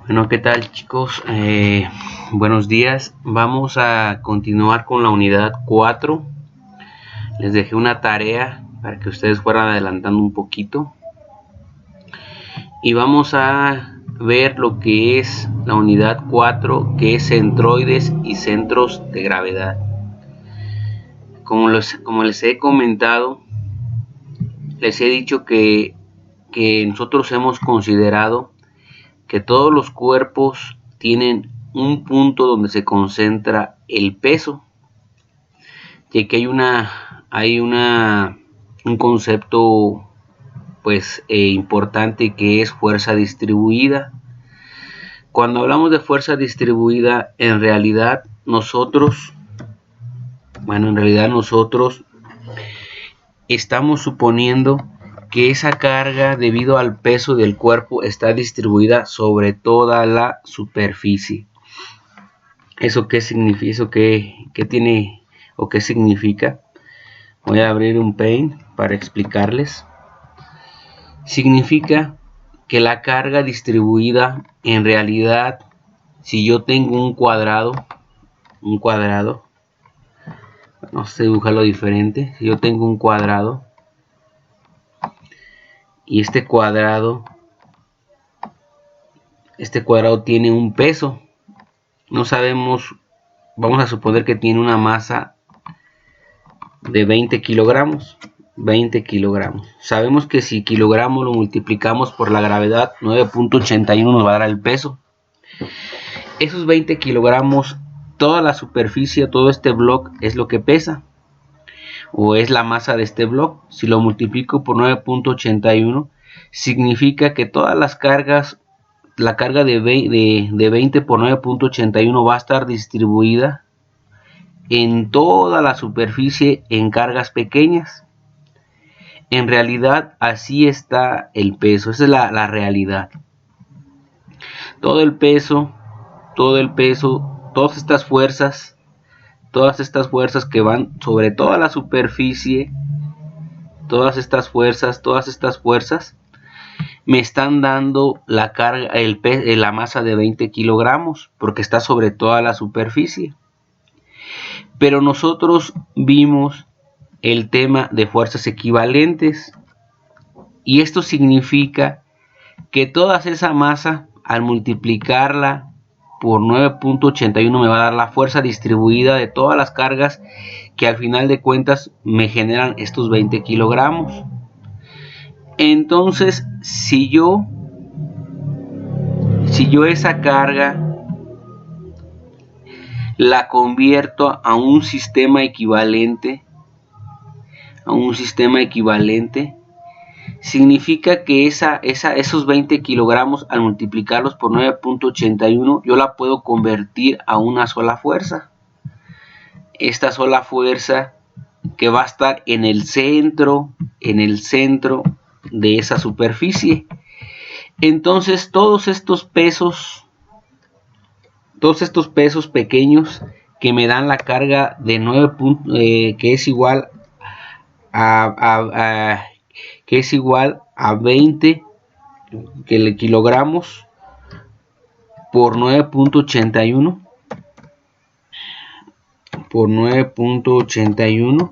Bueno, ¿qué tal, chicos? Buenos días. Vamos a continuar con la unidad 4. Les dejé una tarea para que ustedes fueran adelantando un poquito. Y vamos a ver lo que es la unidad 4, que es centroides y centros de gravedad. Como les he comentado, les he dicho que nosotros hemos considerado que todos los cuerpos tienen un punto donde se concentra el peso, ya que hay un concepto importante, que es fuerza distribuida. Cuando hablamos de fuerza distribuida, en realidad nosotros estamos suponiendo que esa carga, debido al peso del cuerpo, está distribuida sobre toda la superficie. ¿Eso qué significa? ¿Eso qué tiene o qué significa? Voy a abrir un Paint para explicarles. Significa que la carga distribuida, en realidad, si yo tengo un cuadrado, vamos a dibujarlo diferente. Si yo tengo un cuadrado y este cuadrado tiene un peso, no sabemos, vamos a suponer que tiene una masa de 20 kilogramos. Sabemos que si kilogramos lo multiplicamos por la gravedad, 9.81 nos va a dar el peso. Esos 20 kilogramos, toda la superficie, todo este bloque es lo que pesa, o es la masa de este bloque. Si lo multiplico por 9.81, significa que todas las cargas, la carga de 20 por 9.81 va a estar distribuida en toda la superficie en cargas pequeñas. En realidad así está el peso, esa es la realidad. Todo el peso, todas estas fuerzas que van sobre toda la superficie, todas estas fuerzas me están dando la carga, la masa de 20 kilogramos, porque está sobre toda la superficie. Pero nosotros vimos el tema de fuerzas equivalentes, y esto significa que toda esa masa, al multiplicarla por 9.81, me va a dar la fuerza distribuida de todas las cargas que al final de cuentas me generan estos 20 kilogramos. Entonces, si yo esa carga la convierto a un sistema equivalente, significa que esos 20 kilogramos, al multiplicarlos por 9.81, yo la puedo convertir a una sola fuerza. Esta sola fuerza, que va a estar en el centro de esa superficie. Entonces todos estos pesos pequeños que me dan la carga de 9, que es igual a 20 kilogramos por 9.81,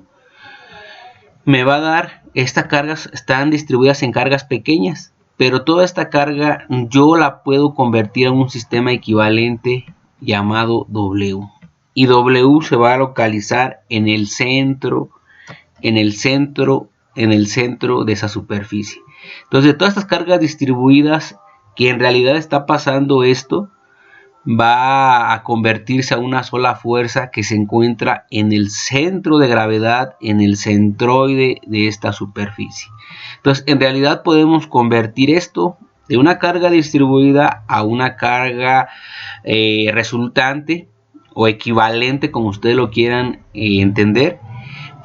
me va a dar, estas cargas están distribuidas en cargas pequeñas, pero toda esta carga yo la puedo convertir a un sistema equivalente llamado W, y W se va a localizar en el centro de esa superficie. Entonces, todas estas cargas distribuidas, que en realidad está pasando esto, va a convertirse a una sola fuerza que se encuentra en el centro de gravedad, en el centroide de esta superficie. Entonces, en realidad podemos convertir esto de una carga distribuida a una carga resultante o equivalente, como ustedes lo quieran entender,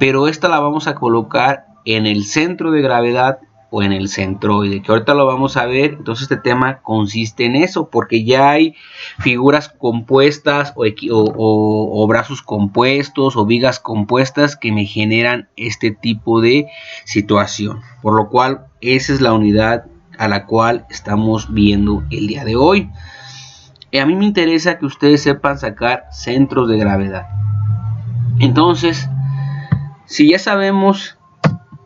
pero esta la vamos a colocar en el centro de gravedad o en el centroide, que ahorita lo vamos a ver. Entonces este tema consiste en eso, porque ya hay figuras compuestas o brazos compuestos o vigas compuestas que me generan este tipo de situación, por lo cual esa es la unidad a la cual estamos viendo el día de hoy. a mí me interesa que ustedes sepan sacar centros de gravedad. Entonces, si ya sabemos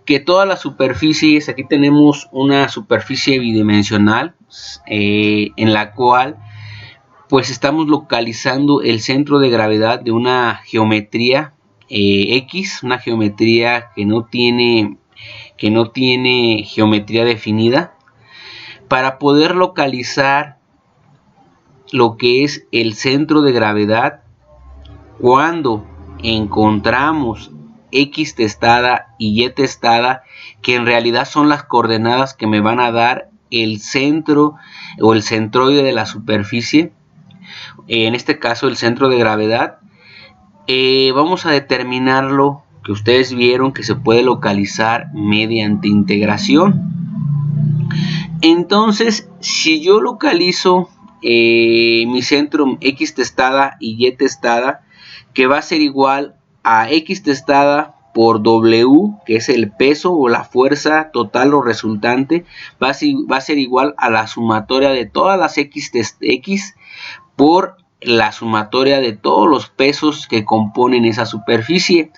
que todas las superficies, aquí tenemos una superficie bidimensional en la cual pues estamos localizando el centro de gravedad de una geometría X, una geometría que no tiene geometría definida. Para poder localizar lo que es el centro de gravedad, cuando encontramos X testada y Y testada, que en realidad son las coordenadas que me van a dar el centro o el centroide de la superficie, en este caso el centro de gravedad, vamos a determinarlo, que ustedes vieron que se puede localizar mediante integración. Entonces, si yo localizo mi centro X testada y Y testada, que va a ser igual a X testada por W, que es el peso o la fuerza total o resultante, va a ser igual a la sumatoria de todas las X por la sumatoria de todos los pesos que componen esa superficie.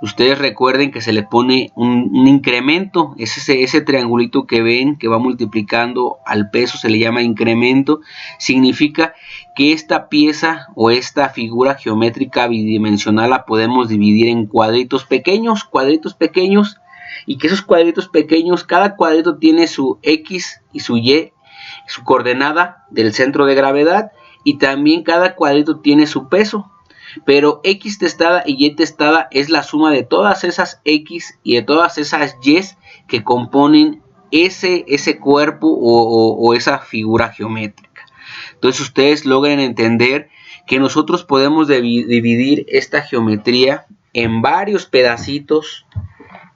Ustedes recuerden que se le pone un incremento, ese triangulito que ven que va multiplicando al peso se le llama incremento. Significa que esta pieza o esta figura geométrica bidimensional la podemos dividir en cuadritos pequeños, y que esos cuadritos pequeños, cada cuadrito tiene su X y su Y, su coordenada del centro de gravedad, y también cada cuadrito tiene su peso. Pero X testada y Y testada es la suma de todas esas X y de todas esas Y que componen ese cuerpo o esa figura geométrica. Entonces ustedes logran entender que nosotros podemos dividir esta geometría en varios pedacitos,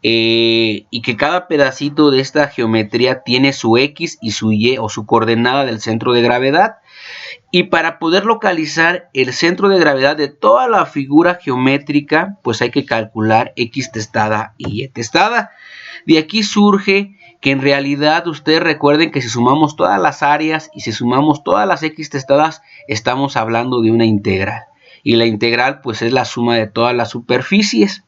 y que cada pedacito de esta geometría tiene su X y su Y o su coordenada del centro de gravedad. Y para poder localizar el centro de gravedad de toda la figura geométrica, pues hay que calcular X testada y Y testada. De aquí surge que en realidad ustedes recuerden que si sumamos todas las áreas y si sumamos todas las X testadas, estamos hablando de una integral. Y la integral pues es la suma de todas las superficies.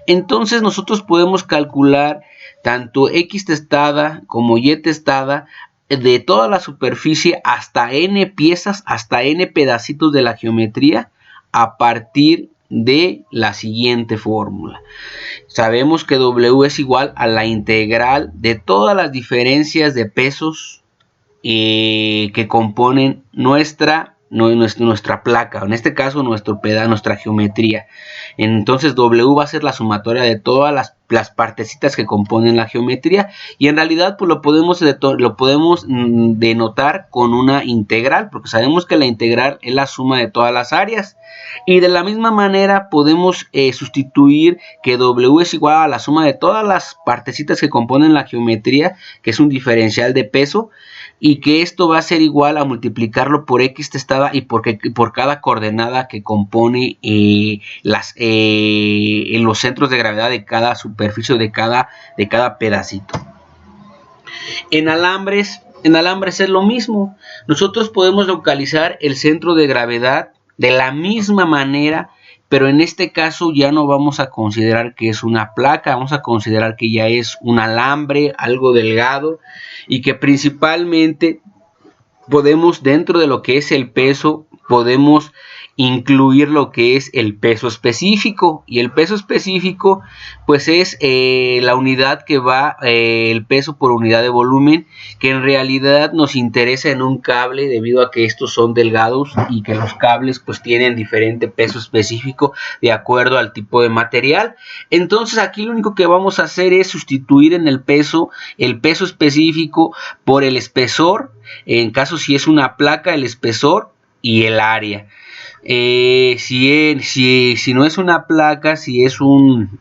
Entonces nosotros podemos calcular tanto X testada como Y testada de toda la superficie hasta n piezas, hasta n pedacitos de la geometría, a partir de la siguiente fórmula. Sabemos que W es igual a la integral de todas las diferencias de pesos que componen nuestra placa, en este caso nuestra geometría. Entonces W va a ser la sumatoria de todas las partecitas que componen la geometría, y en realidad pues lo podemos denotar con una integral, porque sabemos que la integral es la suma de todas las áreas. Y de la misma manera podemos sustituir que W es igual a la suma de todas las partecitas que componen la geometría, que es un diferencial de peso, y que esto va a ser igual a multiplicarlo por X testada y por cada coordenada que compone los centros de gravedad de cada superficie de cada pedacito. En alambres es lo mismo. Nosotros podemos localizar el centro de gravedad de la misma manera, pero en este caso ya no vamos a considerar que es una placa, vamos a considerar que ya es un alambre, algo delgado, y que principalmente podemos, dentro de lo que es el peso, podemos incluir lo que es el peso específico, y el peso específico pues es la unidad que va, el peso por unidad de volumen, que en realidad nos interesa en un cable debido a que estos son delgados y que los cables pues tienen diferente peso específico de acuerdo al tipo de material. Entonces aquí lo único que vamos a hacer es sustituir en el peso específico por el espesor, en caso si es una placa, el espesor y el área. Si no es una placa, si es un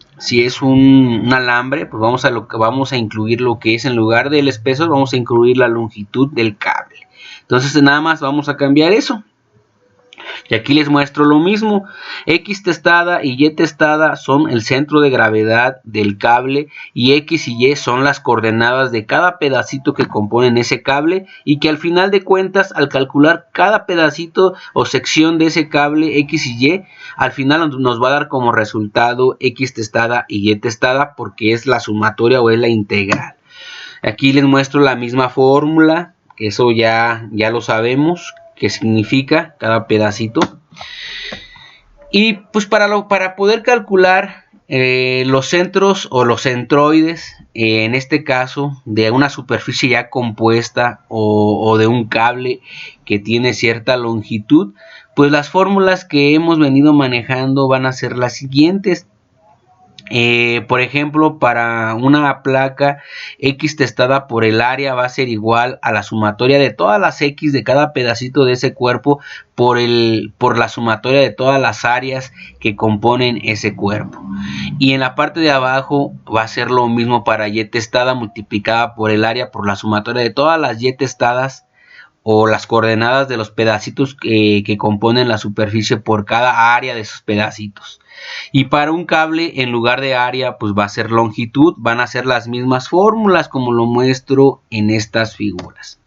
alambre, pues vamos a incluir lo que es, en lugar del espesor, vamos a incluir la longitud del cable. Entonces nada más vamos a cambiar eso. Y aquí les muestro lo mismo. X testada y Y testada son el centro de gravedad del cable, y X y Y son las coordenadas de cada pedacito que componen ese cable, y que al final de cuentas, al calcular cada pedacito o sección de ese cable X y Y, al final nos va a dar como resultado X testada y Y testada, porque es la sumatoria o es la integral. Aquí les muestro la misma fórmula, que eso ya lo sabemos, que significa cada pedacito. Y pues para poder calcular los centros o los centroides, en este caso de una superficie ya compuesta o de un cable que tiene cierta longitud, pues las fórmulas que hemos venido manejando van a ser las siguientes. Por ejemplo, para una placa, X testada por el área va a ser igual a la sumatoria de todas las X de cada pedacito de ese cuerpo por la sumatoria de todas las áreas que componen ese cuerpo. Y en la parte de abajo va a ser lo mismo para Y testada multiplicada por el área por la sumatoria de todas las Y testadas o las coordenadas de los pedacitos que componen la superficie por cada área de esos pedacitos. Y para un cable, en lugar de área, pues va a ser longitud. Van a ser las mismas fórmulas como lo muestro en estas figuras.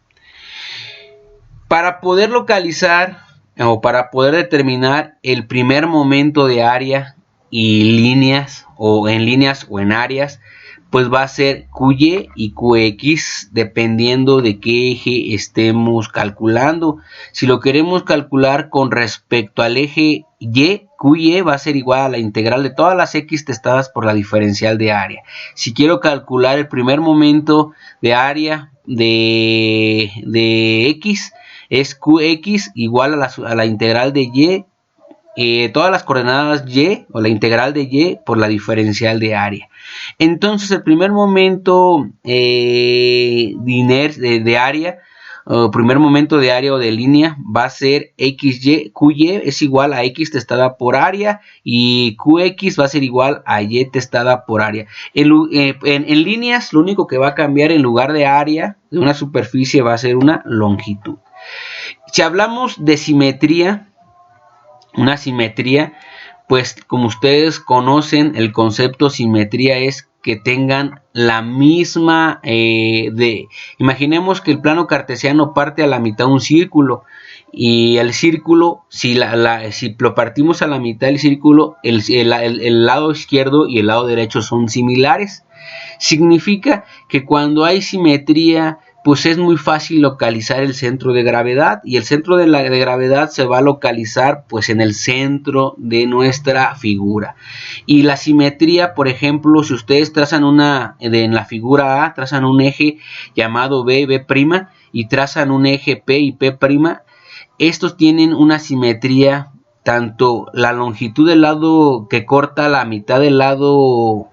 Para poder localizar o para poder determinar el primer momento de área y líneas, o en líneas o en áreas, pues va a ser QY y QX dependiendo de qué eje estemos calculando. Si lo queremos calcular con respecto al eje Y, QY va a ser igual a la integral de todas las X testadas por la diferencial de área. Si quiero calcular el primer momento de área de X, es QX igual a la integral de Y, todas las coordenadas Y o la integral de Y por la diferencial de área. Entonces el primer momento de área, primer momento de área o de línea va a ser QY es igual a X testada por área, y QX va a ser igual a Y testada por área. En líneas, lo único que va a cambiar en lugar de área de una superficie va a ser una longitud. Si hablamos de simetría, una simetría, pues como ustedes conocen, el concepto simetría es que tengan la misma, imaginemos que el plano cartesiano parte a la mitad un círculo, y el círculo, si lo partimos a la mitad del círculo, el lado izquierdo y el lado derecho son similares. Significa que cuando hay simetría, pues es muy fácil localizar el centro de gravedad, y el centro de gravedad se va a localizar pues en el centro de nuestra figura. Y la simetría, por ejemplo, si ustedes trazan en la figura A, trazan un eje llamado B', y trazan un eje P y P', estos tienen una simetría, tanto la longitud del lado que corta la mitad del lado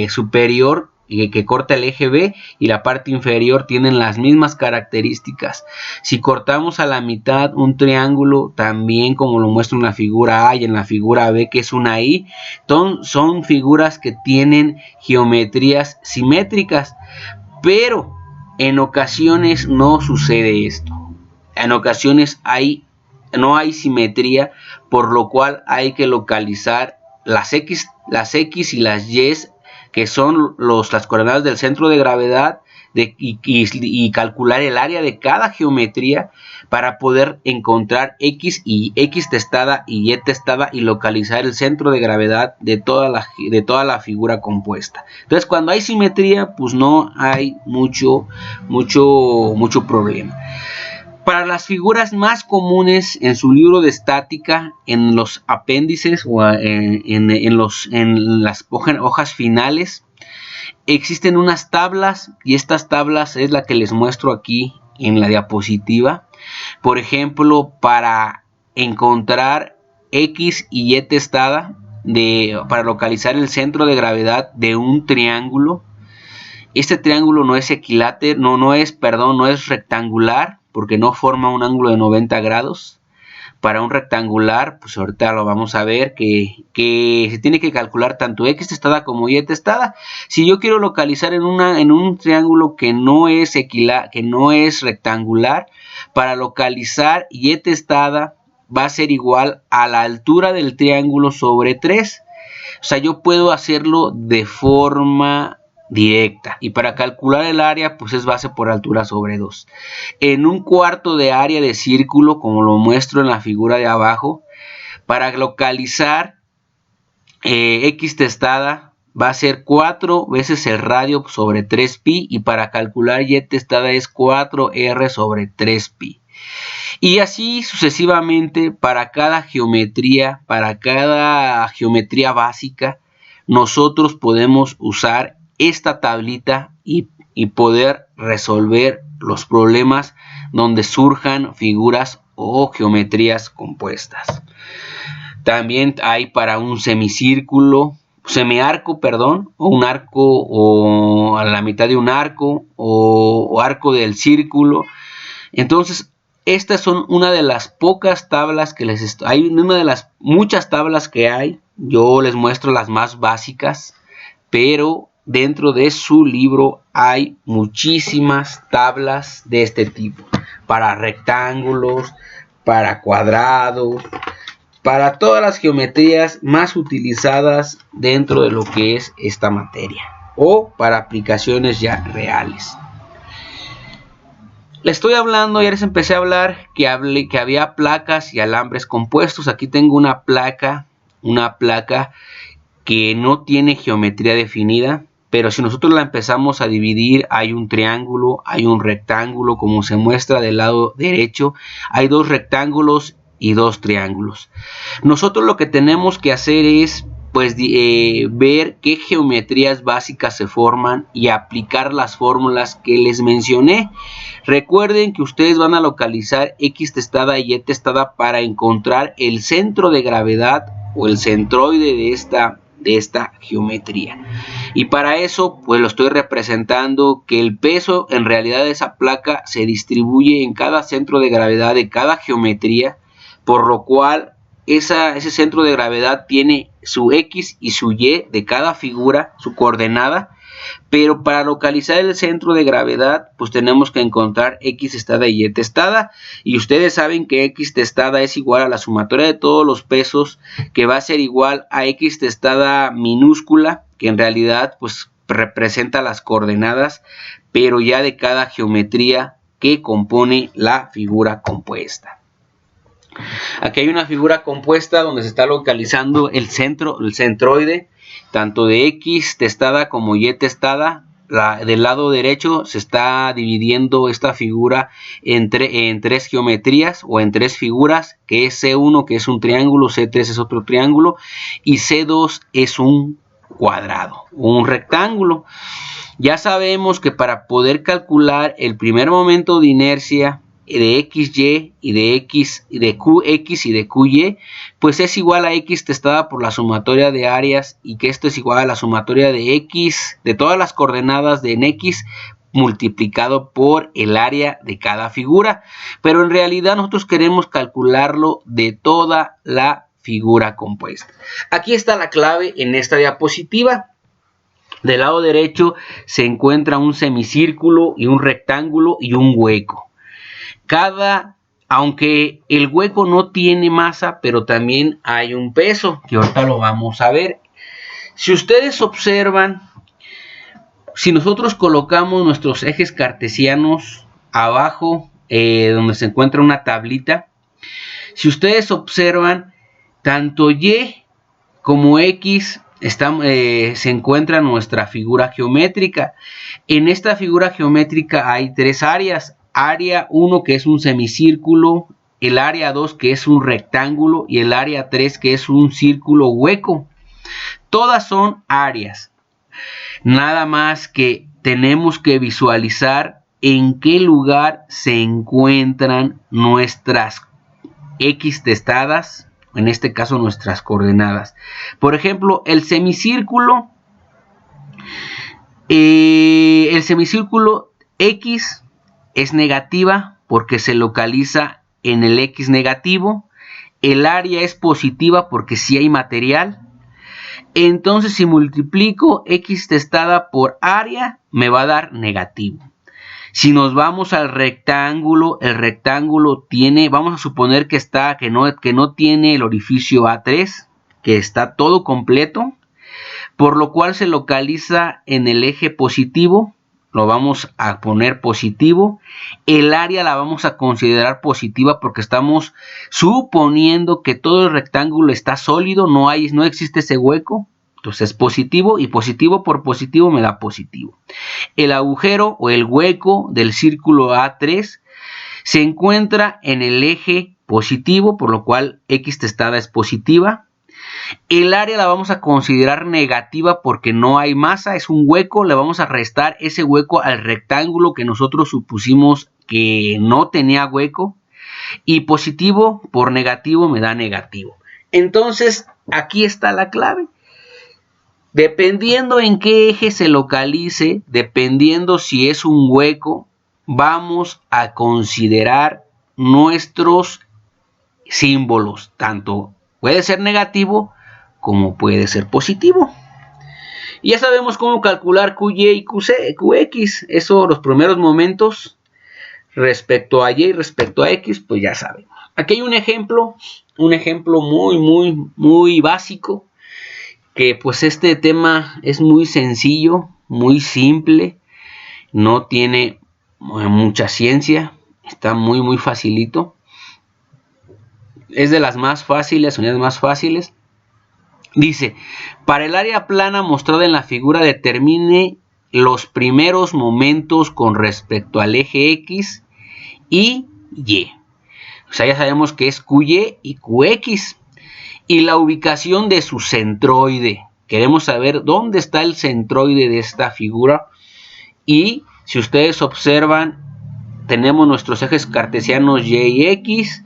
superior que corta el eje B y la parte inferior tienen las mismas características. Si cortamos a la mitad un triángulo, también como lo muestro en la figura A y en la figura B, que es una I, son figuras que tienen geometrías simétricas, pero en ocasiones no sucede esto. En ocasiones no hay simetría, por lo cual hay que localizar las X y las Y, que son las coordenadas del centro de gravedad, y calcular el área de cada geometría para poder encontrar X testada y Y testada y localizar el centro de gravedad de toda la figura compuesta. Entonces, cuando hay simetría, pues no hay mucho problema. Para las figuras más comunes en su libro de estática, en los apéndices o en las hojas finales, existen unas tablas, y estas tablas es la que les muestro aquí en la diapositiva. Por ejemplo, para encontrar X y Y testada, para localizar el centro de gravedad de un triángulo. Este triángulo no es equilátero, no es rectangular, porque no forma un ángulo de 90 grados. Para un rectangular, pues ahorita lo vamos a ver, que se tiene que calcular tanto X testada como Y testada. Si yo quiero localizar en un triángulo que no es rectangular, para localizar Y testada va a ser igual a la altura del triángulo sobre 3. O sea, yo puedo hacerlo de forma directa. Y para calcular el área, pues es base por altura sobre 2. En un cuarto de área de círculo, como lo muestro en la figura de abajo, para localizar x testada va a ser 4 veces el radio sobre 3pi, y para calcular y testada es 4r sobre 3pi. Y así sucesivamente para cada geometría básica, nosotros podemos usar esta tablita y poder resolver los problemas donde surjan figuras o geometrías compuestas. También hay para un semiarco, o un arco, o a la mitad de un arco, o arco del círculo. Entonces, estas son una de las pocas tablas que hay una de las muchas tablas que hay. Yo les muestro las más básicas, pero dentro de su libro hay muchísimas tablas de este tipo, para rectángulos, para cuadrados, para todas las geometrías más utilizadas dentro de lo que es esta materia, o para aplicaciones ya reales. Les estoy hablando, ya les empecé a hablar que había placas y alambres compuestos. Aquí tengo una placa que no tiene geometría definida, pero si nosotros la empezamos a dividir, hay un triángulo, hay un rectángulo, como se muestra del lado derecho, hay 2 rectángulos y 2 triángulos. Nosotros lo que tenemos que hacer es ver qué geometrías básicas se forman y aplicar las fórmulas que les mencioné. Recuerden que ustedes van a localizar x testada y y testada para encontrar el centro de gravedad o el centroide de esta geometría. Y para eso pues lo estoy representando que el peso en realidad de esa placa se distribuye en cada centro de gravedad de cada geometría, por lo cual ese centro de gravedad tiene su X y su Y de cada figura, su coordenada, pero para localizar el centro de gravedad pues tenemos que encontrar X testada y Y testada, y ustedes saben que X testada es igual a la sumatoria de todos los pesos, que va a ser igual a X testada minúscula, que en realidad pues representa las coordenadas, pero ya de cada geometría que compone la figura compuesta. Aquí hay una figura compuesta donde se está localizando el centroide, tanto de X testada como Y testada. Del lado derecho se está dividiendo esta figura en 3 geometrías o en 3 figuras, que es C1, que es un triángulo, C3 es otro triángulo, y C2 es un cuadrado, un rectángulo. Ya sabemos que para poder calcular el primer momento de inercia de XY y de QX y de QY, pues es igual a X testada por la sumatoria de áreas, y que esto es igual a la sumatoria de X, de todas las coordenadas de en X, multiplicado por el área de cada figura. Pero en realidad nosotros queremos calcularlo de toda la figura compuesta. Aquí está la clave en esta diapositiva. Del lado derecho se encuentra un semicírculo y un rectángulo y un hueco. Aunque el hueco no tiene masa, pero también hay un peso, que ahorita lo vamos a ver. Si ustedes observan, si nosotros colocamos nuestros ejes cartesianos abajo, donde se encuentra una tablita, si ustedes observan, tanto Y como X se encuentra nuestra figura geométrica. En esta figura geométrica hay 3 áreas. Área 1, que es un semicírculo, el área 2, que es un rectángulo, y el área 3, que es un círculo hueco. Todas son áreas. Nada más que tenemos que visualizar en qué lugar se encuentran nuestras X testadas, en este caso nuestras coordenadas. Por ejemplo, el semicírculo X es negativa porque se localiza en el X negativo. El área es positiva porque sí hay material. Entonces, si multiplico X testada por área, me va a dar negativo. Si nos vamos al rectángulo, el rectángulo tiene, vamos a suponer que no tiene el orificio A3, que está todo completo, por lo cual se localiza en el eje positivo. Lo vamos a poner positivo. El área la vamos a considerar positiva porque estamos suponiendo que todo el rectángulo está sólido, no existe ese hueco. Entonces positivo, y positivo por positivo me da positivo. El agujero o el hueco del círculo A3 se encuentra en el eje positivo, por lo cual X testada es positiva. El área la vamos a considerar negativa porque no hay masa, es un hueco. Le vamos a restar ese hueco al rectángulo que nosotros supusimos que no tenía hueco. Y positivo por negativo me da negativo. Entonces, aquí está la clave. Dependiendo en qué eje se localice, dependiendo si es un hueco, vamos a considerar nuestros símbolos. Tanto puede ser negativo como puede ser positivo. Y ya sabemos cómo calcular QY y QX. Eso, los primeros momentos respecto a Y y respecto a X, pues ya sabemos. Aquí hay un ejemplo muy básico. Que pues este tema es muy sencillo, muy simple, no tiene mucha ciencia, está muy facilito. Es de las más fáciles, unidades más fáciles. Dice, para el área plana mostrada en la figura determine los primeros momentos con respecto al eje X y Y. O sea, ya sabemos que es QY y QX. Y la ubicación de su centroide. Queremos saber dónde está el centroide de esta figura. Y si ustedes observan, tenemos nuestros ejes cartesianos Y y X.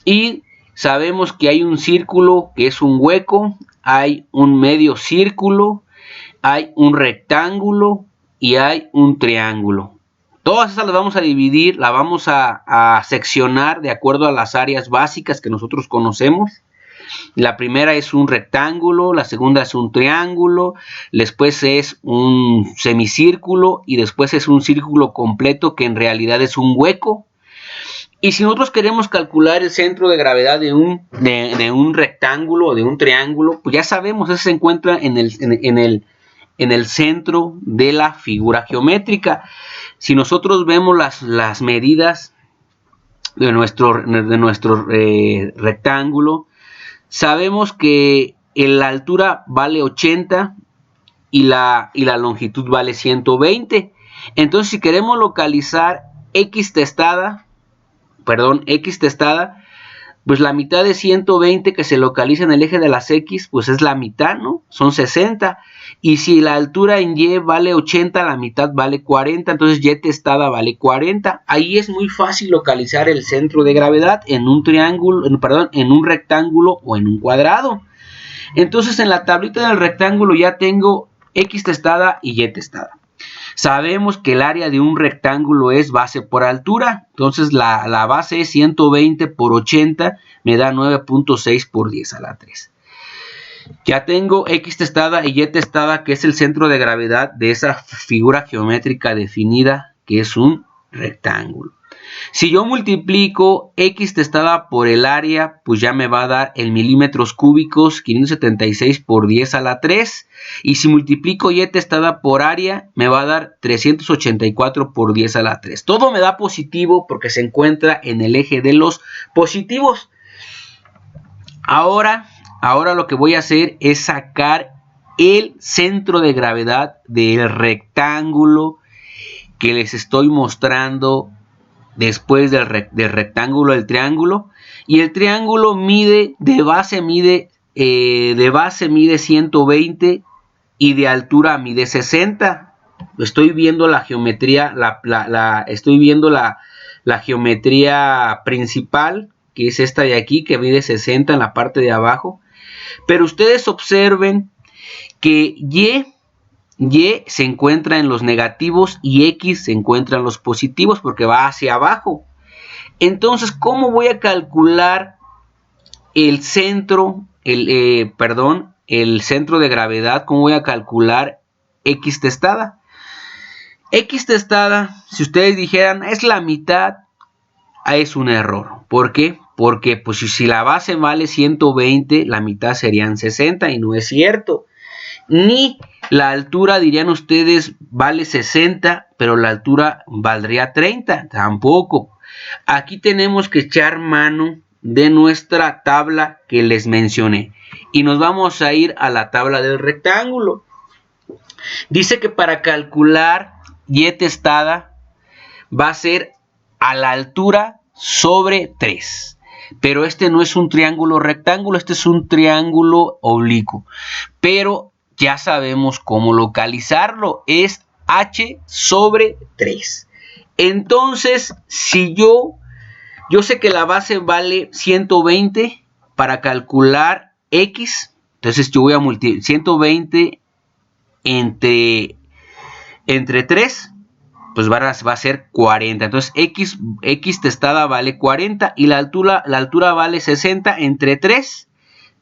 Y sabemos que hay un círculo que es un hueco. Hay un medio círculo. Hay un rectángulo. Y hay un triángulo. Todas esas las vamos a dividir, las vamos a seccionar de acuerdo a las áreas básicas que nosotros conocemos. La primera es un rectángulo, la segunda es un triángulo, después es un semicírculo y después es un círculo completo que en realidad es un hueco. Y si nosotros queremos calcular el centro de gravedad de un rectángulo o de un triángulo, pues ya sabemos, eso se encuentra en el centro de la figura geométrica. Si nosotros vemos las medidas de nuestro rectángulo, sabemos que la altura vale 80 y la longitud vale 120. Entonces, si queremos localizar X testada, pues la mitad de 120 que se localiza en el eje de las X, pues es la mitad, ¿no? Son 60. Y si la altura en Y vale 80, la mitad vale 40, entonces Y testada vale 40. Ahí es muy fácil localizar el centro de gravedad en un en un rectángulo o en un cuadrado. Entonces en la tablita del rectángulo ya tengo X testada y Y testada. Sabemos que el área de un rectángulo es base por altura. Entonces la base es 120 por 80. Me da 9.6 por 10 a la 3. Ya tengo X testada y Y testada, que es el centro de gravedad de esa figura geométrica definida, que es un rectángulo. Si yo multiplico X testada por el área, pues ya me va a dar en milímetros cúbicos 576 por 10 a la 3. Y si multiplico Y testada por área, me va a dar 384 por 10 a la 3. Todo me da positivo porque se encuentra en el eje de los positivos. Ahora lo que voy a hacer es sacar el centro de gravedad del rectángulo que les estoy mostrando después del rectángulo del triángulo. Y el triángulo de base mide 120 y de altura mide 60. Estoy viendo la geometría, estoy viendo la geometría principal, que es esta de aquí, que mide 60 en la parte de abajo. Pero ustedes observen que Y se encuentra en los negativos y X se encuentra en los positivos porque va hacia abajo. Entonces, ¿cómo voy a calcular el centro, el centro de gravedad? ¿Cómo voy a calcular X testada? X testada, si ustedes dijeran es la mitad, es un error. ¿Por qué? Porque pues si la base vale 120, la mitad serían 60 y no es cierto. Ni la altura, dirían ustedes, vale 60, pero la altura valdría 30. Tampoco. Aquí tenemos que echar mano de nuestra tabla que les mencioné. Y nos vamos a ir a la tabla del rectángulo. Dice que para calcular y testada va a ser a la altura sobre 3. Pero este no es un triángulo rectángulo, este es un triángulo oblicuo. Pero ya sabemos cómo localizarlo. Es h sobre 3. Entonces, si yo sé que la base vale 120 para calcular x. Entonces yo voy a multiplicar 120 entre 3, pues va a ser 40. Entonces x testada vale 40 y la altura vale 60 entre 3.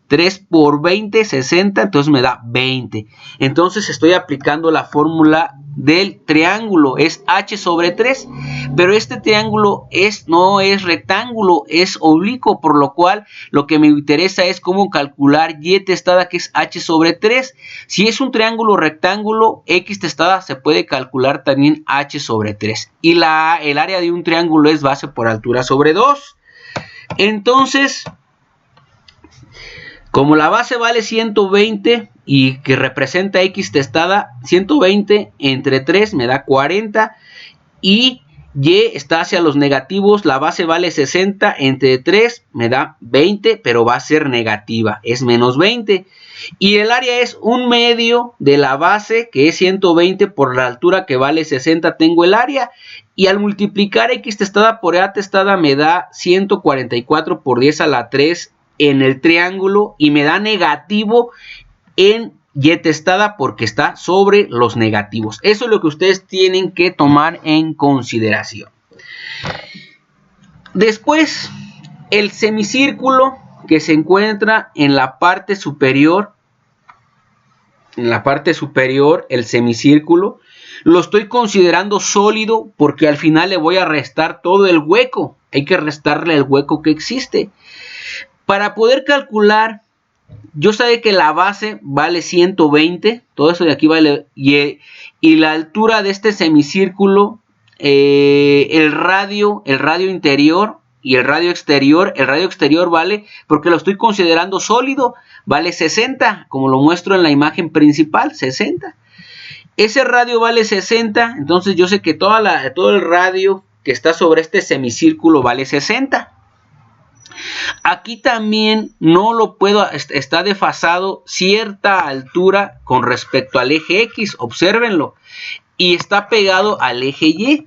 3 por 20, 60, entonces me da 20. Entonces estoy aplicando la fórmula del triángulo, es h sobre 3, pero este triángulo no es rectángulo, es oblicuo, por lo cual lo que me interesa es cómo calcular y testada, que es h sobre 3. Si es un triángulo rectángulo, x testada se puede calcular también h sobre 3. Y el área de un triángulo es base por altura sobre 2. Entonces, como la base vale 120 y que representa x testada, 120 entre 3 me da 40 y y está hacia los negativos, la base vale 60 entre 3 me da 20, pero va a ser negativa, es menos 20. Y el área es 1/2 de la base, que es 120, por la altura que vale 60 tengo el área. Y al multiplicar x testada por a testada me da 144 por 10 a la 3 en el triángulo y me da negativo en y testada porque está sobre los negativos. Eso es lo que ustedes tienen que tomar en consideración. Después, el semicírculo que se encuentra en la parte superior. En la parte superior, el semicírculo, lo estoy considerando sólido porque al final le voy a restar todo el hueco. Hay que restarle el hueco que existe. Para poder calcular, yo sé que la base vale 120, todo eso de aquí vale, y la altura de este semicírculo, el radio interior y el radio exterior vale, porque lo estoy considerando sólido, vale 60, como lo muestro en la imagen principal, 60. Ese radio vale 60, entonces yo sé que todo el radio que está sobre este semicírculo vale 60. Aquí también no lo puedo, está desfasado cierta altura con respecto al eje X, obsérvenlo, y está pegado al eje Y.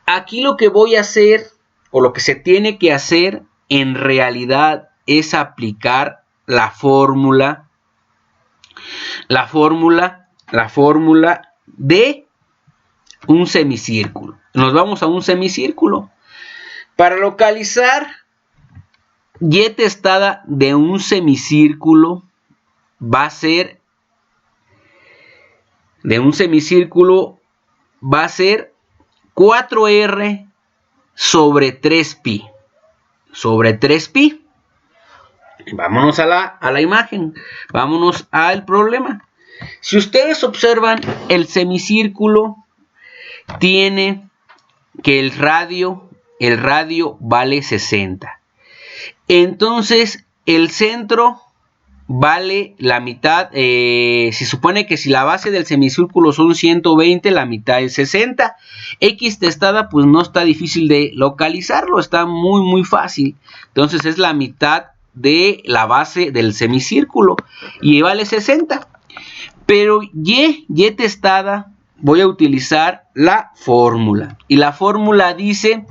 Aquí lo que voy a hacer, o lo que se tiene que hacer en realidad, es aplicar la fórmula de un semicírculo. Nos vamos a un semicírculo. Para localizar y testada de un semicírculo va a ser 4r sobre 3pi. Sobre 3pi. Vámonos a la imagen. Vámonos al problema. Si ustedes observan, el semicírculo tiene que el radio vale 60. Entonces, el centro vale la mitad. Se supone que si la base del semicírculo son 120, la mitad es 60. X testada, pues no está difícil de localizarlo, está muy, muy fácil. Entonces, es la mitad de la base del semicírculo y vale 60. Pero y testada, voy a utilizar la fórmula. Y la fórmula dice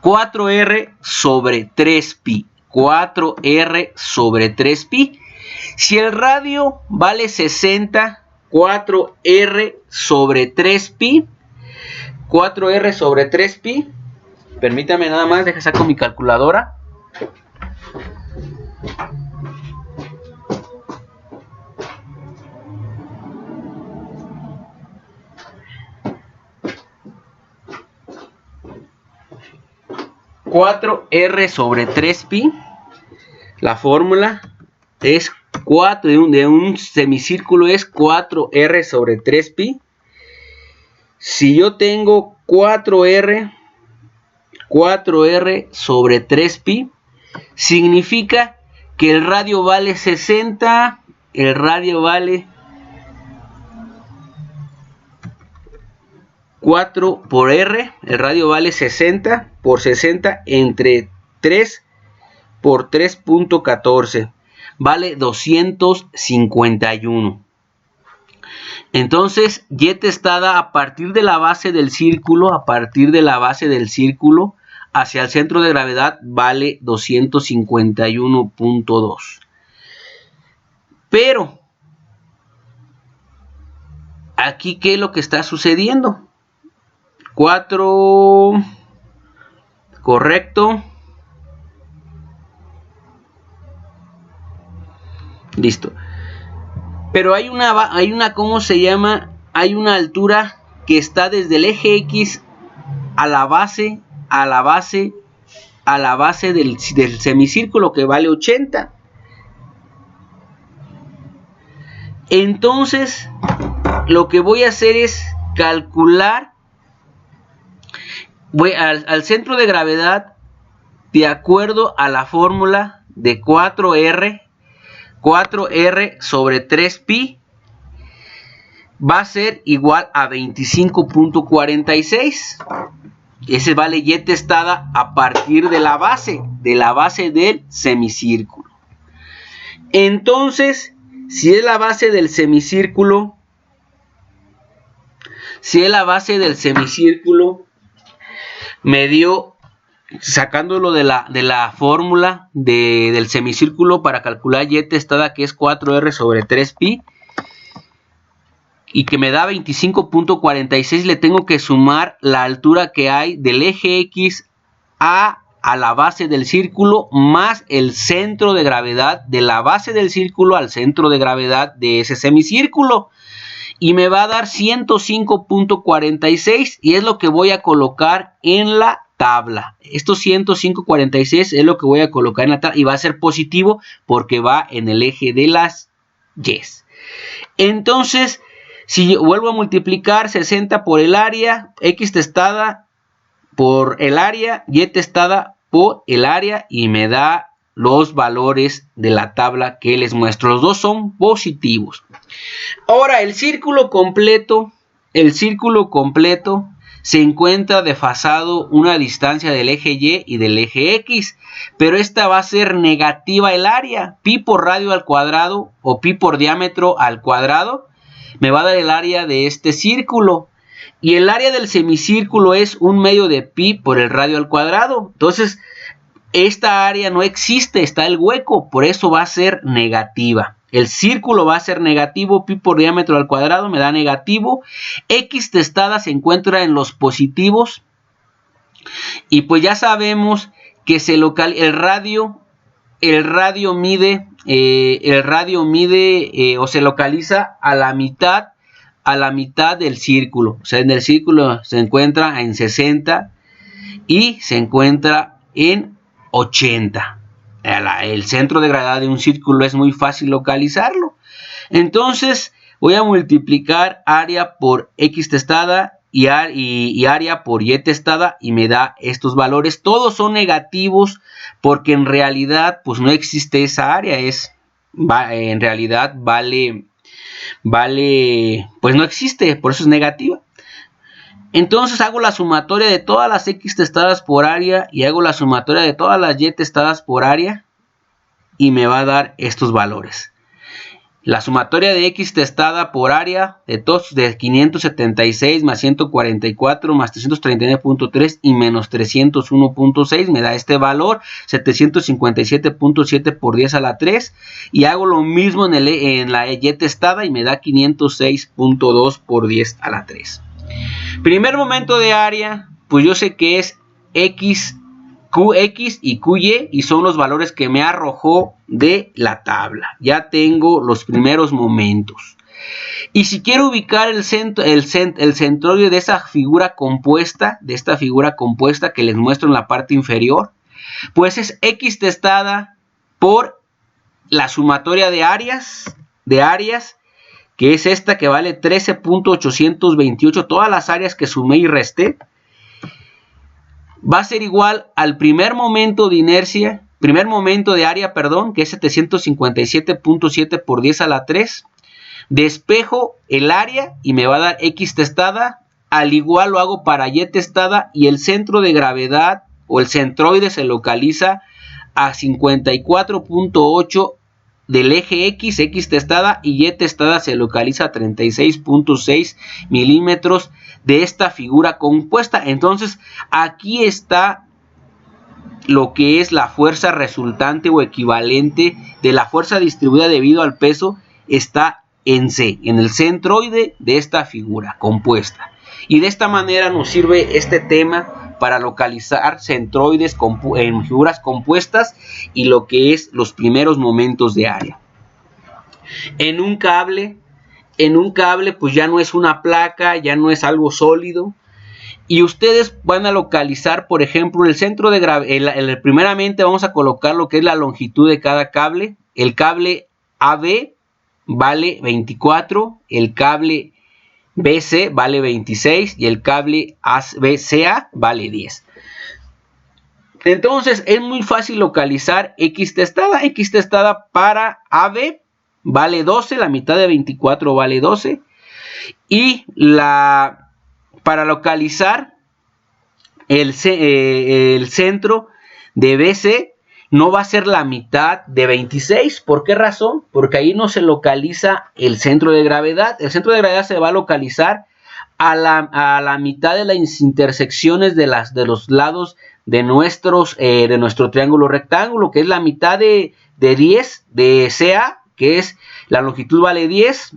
4r sobre 3pi. 4r sobre 3pi. Si el radio vale 60, 4r sobre 3pi. 4r sobre 3pi. Permítame nada más, deja saco mi calculadora. 4R sobre 3pi. La fórmula es 4 de un semicírculo es 4R sobre 3pi. Si yo tengo 4R sobre 3pi, significa que el radio vale 60, el radio vale 4 por R, el radio vale 60 por 60 entre 3 por 3.14, vale 251. Entonces, Y testada a partir de la base del círculo, hacia el centro de gravedad vale 251.2. Pero, aquí, ¿qué es lo que está sucediendo? 4, correcto. Listo. Pero hay una, ¿cómo se llama? Hay una altura que está desde el eje X a la base del semicírculo, que vale 80. Entonces, lo que voy a hacer es calcular, voy al centro de gravedad de acuerdo a la fórmula de 4R sobre 3pi va a ser igual a 25.46. Ese vale Y testada a partir de la base del semicírculo. Entonces, si es la base del semicírculo, me dio, sacándolo de la fórmula del semicírculo para calcular Y testada, que es 4R sobre 3pi, y que me da 25.46, le tengo que sumar la altura que hay del eje X a la base del círculo, más el centro de gravedad de la base del círculo al centro de gravedad de ese semicírculo. Y me va a dar 105.46, y es lo que voy a colocar en la tabla. Estos 105.46 es lo que voy a colocar en la tabla, y va a ser positivo porque va en el eje de las Y's. Entonces, si yo vuelvo a multiplicar 60 por el área, X testada por el área, Y testada por el área, y me da los valores de la tabla que les muestro. Los dos son positivos. Ahora, el círculo completo se encuentra desfasado una distancia del eje Y y del eje X, pero esta va a ser negativa el área. Pi por radio al cuadrado o pi por diámetro al cuadrado me va a dar el área de este círculo, y el área del semicírculo es 1/2 de pi por el radio al cuadrado. Entonces, esta área no existe, está el hueco, por eso va a ser negativa. El círculo va a ser negativo, pi por diámetro al cuadrado me da negativo. X testada se encuentra en los positivos, y pues ya sabemos que el radio mide o se localiza a la mitad del círculo. O sea, en el círculo se encuentra en 60 y se encuentra en 80. El centro de gravedad de un círculo es muy fácil localizarlo. Entonces voy a multiplicar área por X testada y área por Y testada, y me da estos valores. Todos son negativos porque en realidad pues no existe esa área. En realidad vale, pues no existe, por eso es negativa. Entonces hago la sumatoria de todas las X testadas por área y hago la sumatoria de todas las Y testadas por área, y me va a dar estos valores. La sumatoria de X testada por área de 576 más 144 más 339.3 y menos 301.6 me da este valor, 757.7 por 10 a la 3. Y hago lo mismo en la Y testada y me da 506.2 por 10 a la 3. Primer momento de área, pues yo sé que es QX y QY, y son los valores que me arrojó de la tabla. Ya tengo los primeros momentos. Y si quiero ubicar el centroide de esa figura compuesta, de esta figura compuesta que les muestro en la parte inferior, pues es X testada por la sumatoria de áreas, que es esta que vale 13.828, todas las áreas que sumé y resté, va a ser igual al primer momento de inercia, que es 757.7 por 10 a la 3. Despejo el área y me va a dar X testada, al igual lo hago para Y testada, y el centro de gravedad o el centroide se localiza a 54.8 del eje X testada, y Y testada se localiza a 36.6 milímetros de esta figura compuesta. Entonces aquí está lo que es la fuerza resultante o equivalente de la fuerza distribuida debido al peso, está en C, en el centroide de esta figura compuesta. Y de esta manera nos sirve este tema para localizar centroides en figuras compuestas y lo que es los primeros momentos de área. En un cable pues ya no es una placa, ya no es algo sólido, y ustedes van a localizar, por ejemplo, el centro de gravedad. Primeramente vamos a colocar lo que es la longitud de cada cable. El cable AB vale 24, el cable BC vale 26 y el cable BCA vale 10. Entonces es muy fácil localizar X testada. X testada para AB vale 12, la mitad de 24 vale 12. Y para localizar el centro de BC no va a ser la mitad de 26. ¿Por qué razón? Porque ahí no se localiza el centro de gravedad. El centro de gravedad se va a localizar a la mitad de las intersecciones de los lados de nuestro triángulo rectángulo, que es la mitad de 10 de CA, que es la longitud vale 10.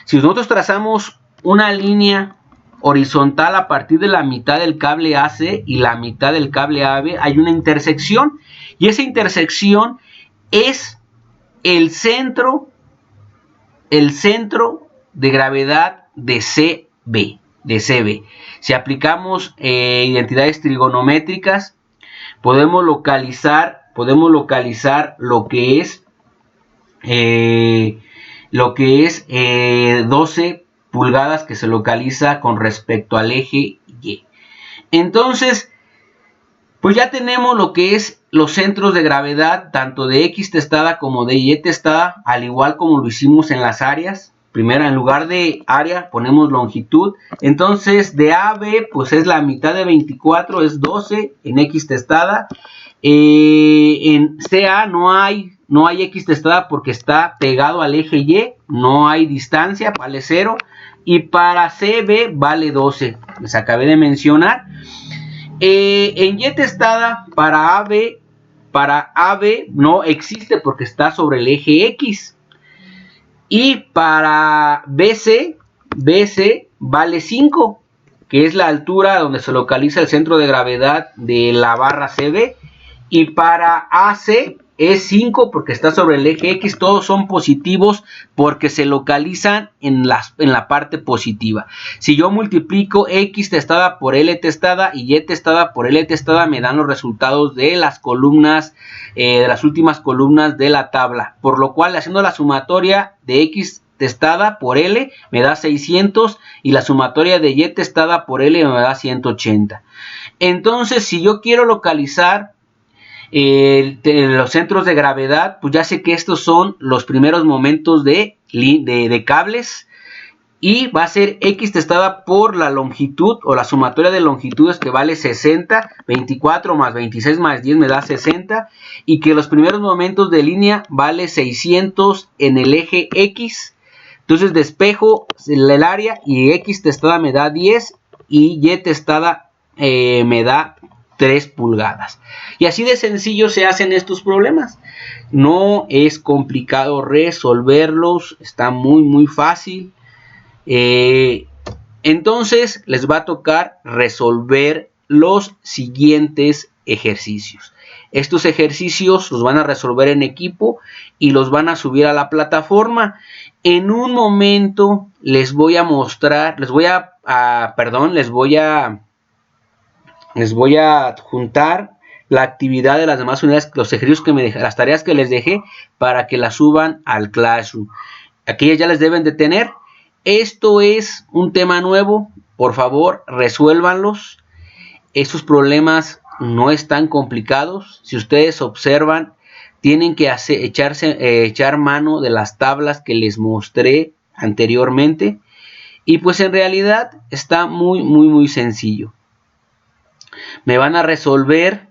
Si nosotros trazamos una línea horizontal a partir de la mitad del cable AC y la mitad del cable AB, hay una intersección, y esa intersección es el centro de gravedad de CB. Si aplicamos identidades trigonométricas, podemos localizar lo que es 12 pulgadas, que se localiza con respecto al eje Y. Entonces, pues ya tenemos lo que es los centros de gravedad, tanto de X testada como de Y testada, al igual como lo hicimos en las áreas. Primero, en lugar de área, ponemos longitud. Entonces, de AB, pues es la mitad de 24, es 12 en X testada. En CA no hay X testada porque está pegado al eje Y, no hay distancia, vale 0. Y para CB vale 12, les acabé de mencionar. En Y testada para AB no existe porque está sobre el eje X. Y para BC vale 5, que es la altura donde se localiza el centro de gravedad de la barra CB. Y para AC es 5 porque está sobre el eje X. Todos son positivos porque se localizan en la parte positiva. Si yo multiplico X testada por L testada y Y testada por L testada, me dan los resultados de las columnas, de las últimas columnas de la tabla. Por lo cual, haciendo la sumatoria de X testada por L me da 600 y la sumatoria de Y testada por L me da 180. Entonces, si yo quiero localizar los centros de gravedad, pues ya sé que estos son los primeros momentos de cables, y va a ser X testada por la longitud o la sumatoria de longitudes, que vale 60, 24 más 26 más 10 me da 60, y que los primeros momentos de línea vale 600 en el eje X. Entonces despejo el área y X testada me da 10 y Y testada me da 3 pulgadas. Y así de sencillo se hacen estos problemas. No es complicado resolverlos, está muy fácil. Entonces les va a tocar resolver los siguientes ejercicios. Estos ejercicios los van a resolver en equipo y los van a subir a la plataforma. En un momento les voy a mostrar, les voy a juntar la actividad de las demás unidades, los ejercicios que me dejé, las tareas que les dejé, para que las suban al Classroom. Aquellas ya les deben de tener. Esto es un tema nuevo, por favor resuélvanlos. Estos problemas no están complicados. Si ustedes observan, tienen que echar mano de las tablas que les mostré anteriormente. Y pues en realidad está muy sencillo. Me van a resolver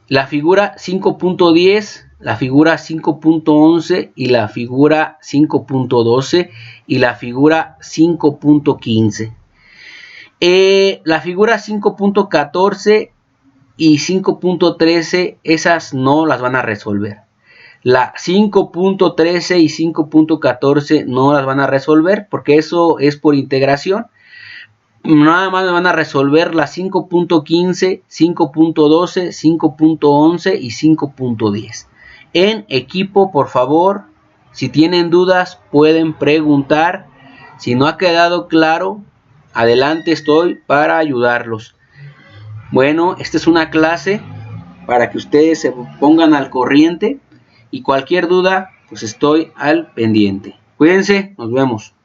la figura 5.10, la figura 5.11 y la figura 5.12 y la figura 5.15. La figura 5.14 y 5.13, esas no las van a resolver. La 5.13 y 5.14 no las van a resolver porque eso es por integración. Nada más me van a resolver las 5.15, 5.12, 5.11 y 5.10. En equipo, por favor, si tienen dudas pueden preguntar. Si no ha quedado claro, adelante, estoy para ayudarlos. Bueno, esta es una clase para que ustedes se pongan al corriente y cualquier duda, pues estoy al pendiente. Cuídense, nos vemos.